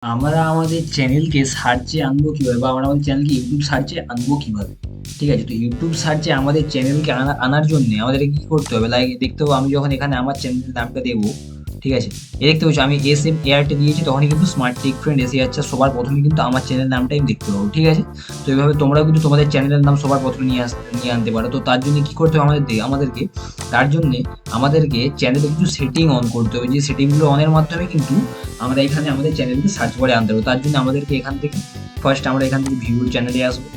আমরা আমাদের চ্যানেলকে সার্চে আনবো কিভাবে, বা আমরা আমাদের চ্যানেলকে ইউটিউব সার্চে আনবো কিভাবে? ঠিক আছে, তো ইউটিউব সার্চে আমাদের চ্যানেলকে আনার জন্য আমাদেরকে কি করতে হবে? লাইক দেখতে পাবো, আমি যখন এখানে আমার চ্যানেলের নামটা দেবো, ঠিক আছে, দেখতে পাচ্ছি আমি এস এম এয়ারটে দিয়েছি, তখনই কিন্তু স্মার্ট টেক ফ্রেন্ড এসে যাচ্ছে সবার প্রথমে, কিন্তু আমার চ্যানেল নামটাই আমি দেখতে পাবো। ঠিক আছে, তো এইভাবে তোমরাও কিন্তু তোমাদের চ্যানেলের নাম সবার প্রথমে নিয়ে আনতে পারো। তো তার জন্য কি করতে হবে আমাদেরকে তার জন্য আমাদেরকে চ্যানেলে কিছু সেটিং অন করতে হবে, যে সেটিংগুলো অনের মাধ্যমে কিন্তু আমরা এখানে আমাদের চ্যানেলকে সার্চ করে আনতে হবে। তার জন্য আমাদেরকে এখান থেকে ফার্স্ট আমরা এখান থেকে ভিউর চ্যানেলে আসবো।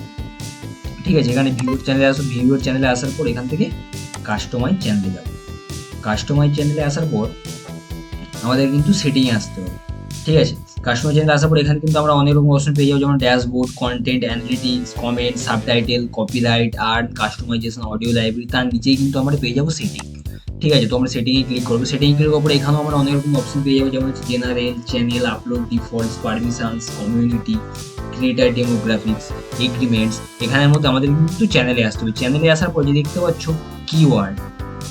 ঠিক আছে, এখানে ভিউর চ্যানেলে আসবো, ভিউর চ্যানেলে আসার পর এখান থেকে কাস্টমাইজ চ্যানেলে যাবো। কাস্টমাইজ চ্যানেলে আসার পর আমাদের কিন্তু সেটিংয়ে আসতে হবে। ঠিক আছে, কাস্টমার চ্যানেলে আসার পর এখানে কিন্তু আমরা অনেক রকম অপশন পেয়ে যাবো, যেমন dashboard, content analytics, comment, subtitle, copyright, art, customization, audio library. তার নিচেই কিন্তু আমরা পেয়ে যাবো সেটিং। ঠিক আছে, তো আমরা সেটিংয়ে ক্লিক করবো। সেটিংয়ে ক্লিক করার পর এখানেও আমরা অনেক রকম অপশন পেয়ে যাবো, যেমন হচ্ছে general, channel, upload, defaults, permissions, community, creator demographics, agreements. এখানের মধ্যে আমাদের কিন্তু চ্যানেলে আসতে হবে। চ্যানেলে আসার পর যে দেখতে পাচ্ছ কিওয়ার্ড,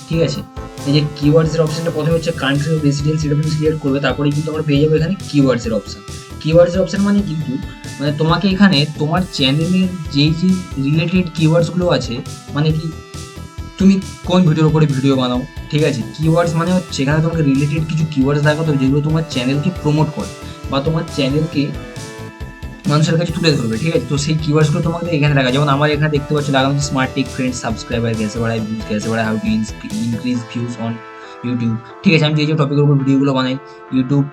ঠিক আছে, এই যে কিওয়ার্ডস এর অপশনটা প্রথমে হচ্ছে কান্ট্রি অফ রেসিডেন্স, এটা তুমি সিলেক্ট করবে, তারপরে কিন্তু আমরা পেয়ে যাবো এখানে কিওয়ার্ডস এর অপশন। কিওয়ার্ডস এর অপশন মানে কিন্তু মানে তোমাকে এখানে তোমার চ্যানেলের যে রিলেটেড কিওয়ার্ডস গুলো আছে, মানে কি তুমি কোন ভিডিওর উপরে ভিডিও বানাও, ঠিক আছে, কিওয়ার্ডস মানে হচ্ছে এখানে তোমাকে রিলেটেড কিছু কিওয়ার্ডস দেখাতে হবে যেগুলো তোমার চ্যানেলকে প্রমোট করে বা তোমার চ্যানেলকে মানুষের কাছে তুলে ধরবে। ঠিক আছে, তো সেই কিওয়ার্ডসগুলো তোমাকে এখানে রাখা, যেমন আমার এখানে দেখতে পাচ্ছি লাগানো হচ্ছে স্মার্ট টেক ফ্রেন্ড সাবস্ক্রাইবার, গ্যাসে বাড়ায় ভিউজ, গ্যাসে বাড়ায় how to increase views on YouTube. ঠিক আছে, আমি যে টপিকের উপর ভিডিওগুলো বানাই, ইউটিউব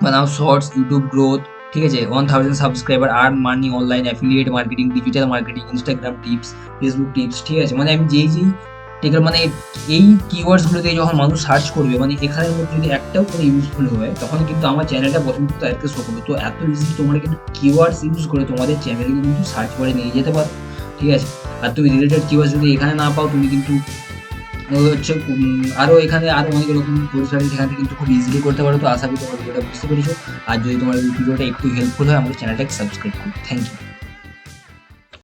বানাও শর্টস, ইউটিউব গ্রোথ, ঠিক আছে, 1000 subscriber, earn money, online affiliate marketing, digital marketing, Instagram tips, Facebook tips. ঠিক আছে, মানে আমি যেই ঠিক আছে, মানে এই কিওয়ার্ডসগুলোতে যখন মানুষ সার্চ করবে, মানে এখানের মধ্যে যদি একটাও কোনো ইউজফুল হয়, তখন কিন্তু আমার চ্যানেলটা প্রথম কিন্তু তাদেরকে শো করবে। তো এত ইজি তোমরা কিন্তু কিওয়ার্ডস ইউজ করে তোমাদের চ্যানেলকে কিন্তু সার্চ করে নিয়ে যেতে পারো। ঠিক আছে, আর তুমি রিলেটেড কিওয়ার্ডস যদি এখানে না পাও, তুমি কিন্তু হচ্ছে আরও এখানে আরও অনেক রকম পরিষেবা সেখান থেকে কিন্তু খুব ইজিলি করতে পারো। তো আশা করি তোমরা ভিডিওটা বুঝতে পেরেছো। আর যদি তোমার ভিডিওটা একটু হেল্পফুল হয়, আমাদের চ্যানেলটাকে সাবস্ক্রাইব করো। Thank you.